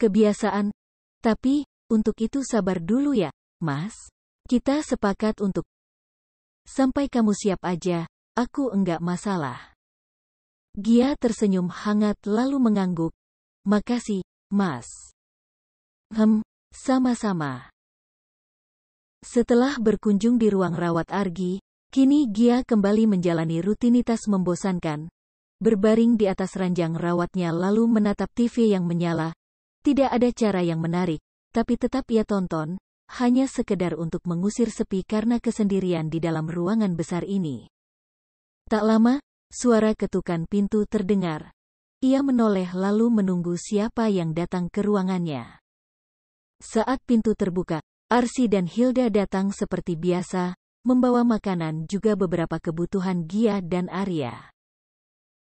Kebiasaan. Tapi, untuk itu sabar dulu ya, Mas. Kita sepakat untuk sampai kamu siap aja, aku enggak masalah. Gia tersenyum hangat lalu mengangguk. Makasih, Mas. Sama-sama. Setelah berkunjung di ruang rawat Argi, kini Gia kembali menjalani rutinitas membosankan. Berbaring di atas ranjang rawatnya lalu menatap TV yang menyala. Tidak ada cara yang menarik, tapi tetap ia tonton, hanya sekedar untuk mengusir sepi karena kesendirian di dalam ruangan besar ini. Tak lama, suara ketukan pintu terdengar. Ia menoleh lalu menunggu siapa yang datang ke ruangannya. Saat pintu terbuka, Arsi dan Hilda datang seperti biasa, membawa makanan juga beberapa kebutuhan Gia dan Arya.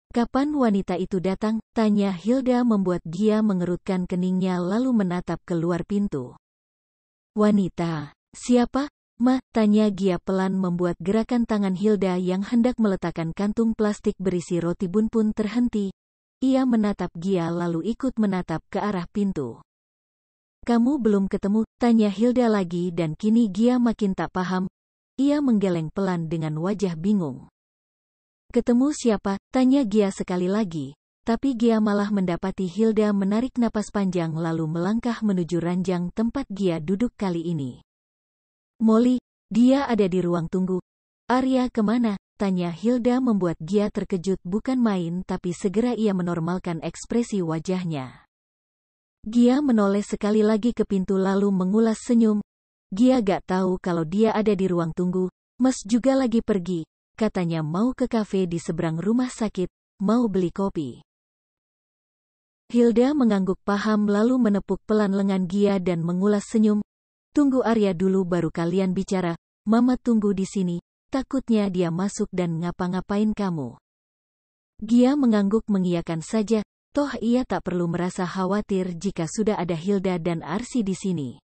Kapan wanita itu datang? Tanya Hilda membuat Gia mengerutkan keningnya lalu menatap keluar pintu. Wanita, siapa? Ma, tanya Gia pelan membuat gerakan tangan Hilda yang hendak meletakkan kantung plastik berisi roti bun pun terhenti. Ia menatap Gia lalu ikut menatap ke arah pintu. Kamu belum ketemu? Tanya Hilda lagi dan kini Gia makin tak paham. Ia menggeleng pelan dengan wajah bingung. Ketemu siapa? Tanya Gia sekali lagi, tapi Gia malah mendapati Hilda menarik napas panjang lalu melangkah menuju ranjang tempat Gia duduk kali ini. Molly, dia ada di ruang tunggu. Arya kemana? Tanya Hilda membuat Gia terkejut bukan main tapi segera ia menormalkan ekspresi wajahnya. Gia menoleh sekali lagi ke pintu lalu mengulas senyum. Gia gak tahu kalau dia ada di ruang tunggu, Mas juga lagi pergi. Katanya mau ke kafe di seberang rumah sakit, mau beli kopi. Hilda mengangguk paham lalu menepuk pelan lengan Gia dan mengulas senyum. Tunggu Arya dulu baru kalian bicara, Mama tunggu di sini, takutnya dia masuk dan ngapa-ngapain kamu. Gia mengangguk mengiyakan saja, toh ia tak perlu merasa khawatir jika sudah ada Hilda dan Arsi di sini.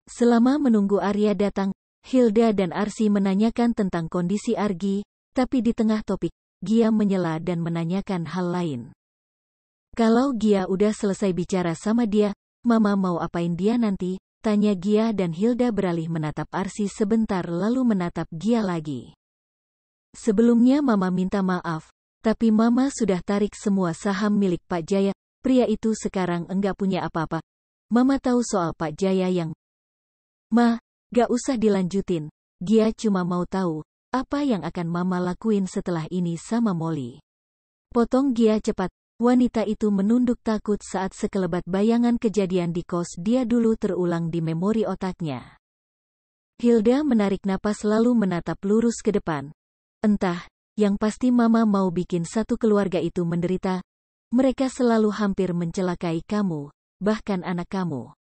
Selama menunggu Arya datang, Hilda dan Arsi menanyakan tentang kondisi Argi, tapi di tengah topik, Gia menyela dan menanyakan hal lain. Kalau Gia udah selesai bicara sama dia, Mama mau apain dia nanti? Tanya Gia dan Hilda beralih menatap Arsi sebentar lalu menatap Gia lagi. Sebelumnya Mama minta maaf, tapi Mama sudah tarik semua saham milik Pak Jaya, pria itu sekarang enggak punya apa-apa. Mama tahu soal Pak Jaya yang... Ma, gak usah dilanjutin, dia cuma mau tahu, apa yang akan Mama lakuin setelah ini sama Molly. Potong Gia cepat, wanita itu menunduk takut saat sekelebat bayangan kejadian di kos dia dulu terulang di memori otaknya. Hilda menarik napas lalu menatap lurus ke depan. Entah, yang pasti Mama mau bikin satu keluarga itu menderita. Mereka selalu hampir mencelakai kamu, bahkan anak kamu.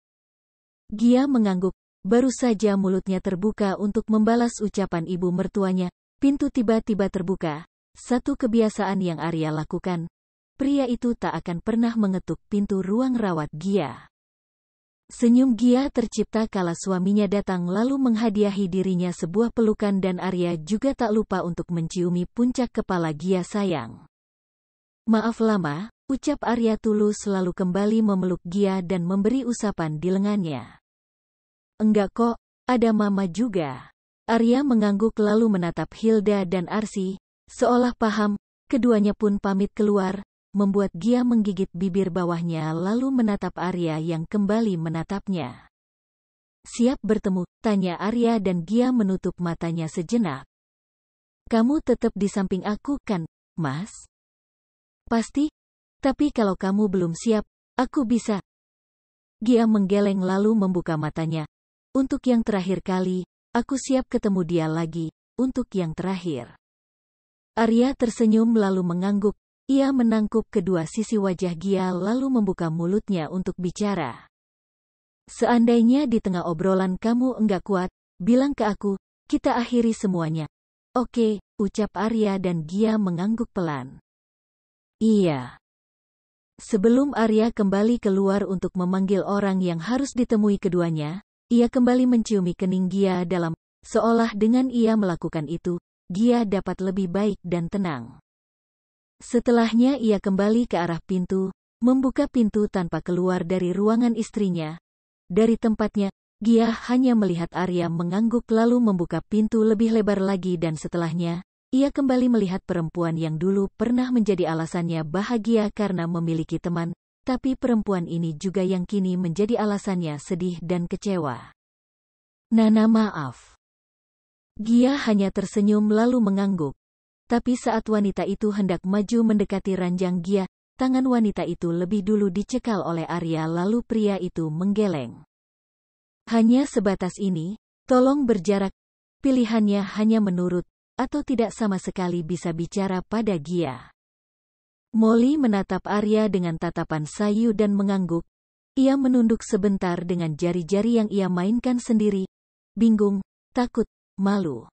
Gia mengangguk. Baru saja mulutnya terbuka untuk membalas ucapan ibu mertuanya, pintu tiba-tiba terbuka. Satu kebiasaan yang Arya lakukan. Pria itu tak akan pernah mengetuk pintu ruang rawat Gia. Senyum Gia tercipta kala suaminya datang lalu menghadiahi dirinya sebuah pelukan dan Arya juga tak lupa untuk menciumi puncak kepala Gia sayang. Maaf lama, ucap Arya tulus lalu kembali memeluk Gia dan memberi usapan di lengannya. Enggak kok, ada Mama juga. Arya mengangguk lalu menatap Hilda dan Arsy, seolah paham, keduanya pun pamit keluar, membuat Gia menggigit bibir bawahnya lalu menatap Arya yang kembali menatapnya. Siap bertemu, tanya Arya dan Gia menutup matanya sejenak. Kamu tetap di samping aku kan, Mas? Pasti, tapi kalau kamu belum siap, aku bisa. Gia menggeleng lalu membuka matanya. Untuk yang terakhir kali, aku siap ketemu dia lagi, untuk yang terakhir. Arya tersenyum lalu mengangguk, ia menangkup kedua sisi wajah Gia lalu membuka mulutnya untuk bicara. Seandainya di tengah obrolan kamu enggak kuat, bilang ke aku, kita akhiri semuanya. Oke, ucap Arya dan Gia mengangguk pelan. Iya. Sebelum Arya kembali keluar untuk memanggil orang yang harus ditemui keduanya, ia kembali menciumi kening Gia dalam, seolah dengan ia melakukan itu, Gia dapat lebih baik dan tenang. Setelahnya ia kembali ke arah pintu, membuka pintu tanpa keluar dari ruangan istrinya. Dari tempatnya, Gia hanya melihat Arya mengangguk lalu membuka pintu lebih lebar lagi dan setelahnya, ia kembali melihat perempuan yang dulu pernah menjadi alasannya bahagia karena memiliki teman, tapi perempuan ini juga yang kini menjadi alasannya sedih dan kecewa. Nana maaf. Gia hanya tersenyum lalu mengangguk. Tapi saat wanita itu hendak maju mendekati ranjang Gia, tangan wanita itu lebih dulu dicekal oleh Arya lalu pria itu menggeleng. Hanya sebatas ini, tolong berjarak. Pilihannya hanya menurut, atau tidak sama sekali bisa bicara pada Gia. Molly menatap Arya dengan tatapan sayu dan mengangguk. Ia menunduk sebentar dengan jari-jari yang ia mainkan sendiri. Bingung, takut, malu.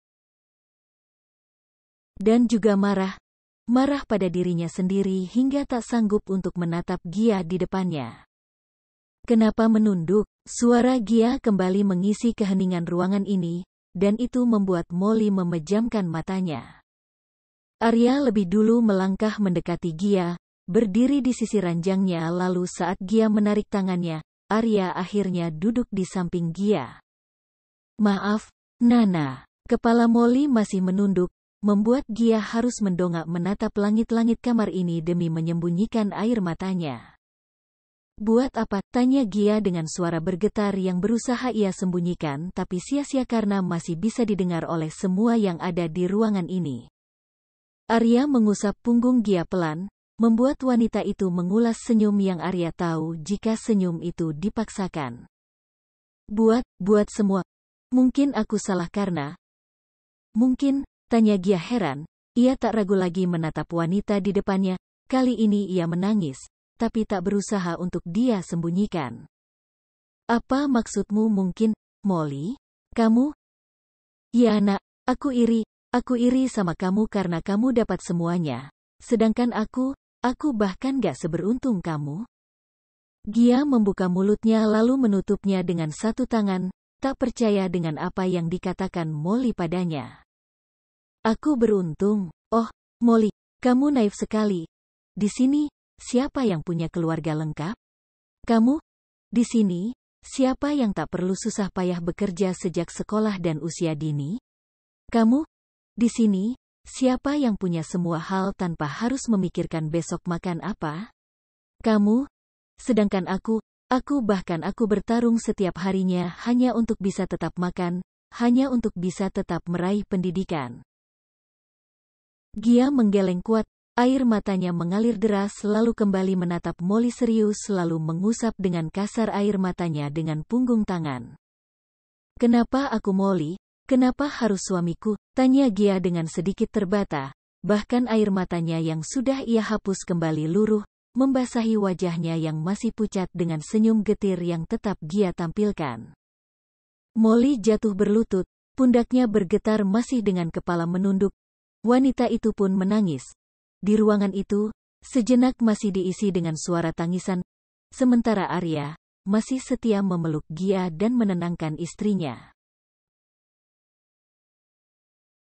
Dan juga marah. Marah pada dirinya sendiri hingga tak sanggup untuk menatap Gia di depannya. Kenapa menunduk? Suara Gia kembali mengisi keheningan ruangan ini, dan itu membuat Molly memejamkan matanya. Arya lebih dulu melangkah mendekati Gia, berdiri di sisi ranjangnya lalu saat Gia menarik tangannya, Arya akhirnya duduk di samping Gia. Maaf, Nana. Kepala Molly masih menunduk, membuat Gia harus mendongak menatap langit-langit kamar ini demi menyembunyikan air matanya. Buat apa? Tanya Gia dengan suara bergetar yang berusaha ia sembunyikan tapi sia-sia karena masih bisa didengar oleh semua yang ada di ruangan ini. Arya mengusap punggung Gia pelan, membuat wanita itu mengulas senyum yang Arya tahu jika senyum itu dipaksakan. Buat semua. Mungkin aku salah karena... Mungkin, tanya Gia heran, ia tak ragu lagi menatap wanita di depannya, kali ini ia menangis, tapi tak berusaha untuk dia sembunyikan. Apa maksudmu mungkin, Molly? Kamu? Ya nak, aku iri sama kamu karena kamu dapat semuanya, sedangkan aku bahkan gak seberuntung kamu. Gia membuka mulutnya lalu menutupnya dengan satu tangan, tak percaya dengan apa yang dikatakan Molly padanya. Aku beruntung. Oh, Molly, kamu naif sekali. Di sini, siapa yang punya keluarga lengkap? Kamu? Di sini, siapa yang tak perlu susah payah bekerja sejak sekolah dan usia dini? Kamu? Di sini, siapa yang punya semua hal tanpa harus memikirkan besok makan apa? Kamu? Sedangkan aku bahkan bertarung setiap harinya hanya untuk bisa tetap makan, hanya untuk bisa tetap meraih pendidikan. Gia menggeleng kuat, air matanya mengalir deras lalu kembali menatap Molly serius lalu mengusap dengan kasar air matanya dengan punggung tangan. Kenapa aku Molly? Kenapa harus suamiku? Tanya Gia dengan sedikit terbata, bahkan air matanya yang sudah ia hapus kembali luruh, membasahi wajahnya yang masih pucat dengan senyum getir yang tetap Gia tampilkan. Molly jatuh berlutut, pundaknya bergetar masih dengan kepala menunduk. Wanita itu pun menangis. Di ruangan itu, sejenak masih diisi dengan suara tangisan, sementara Arya masih setia memeluk Gia dan menenangkan istrinya.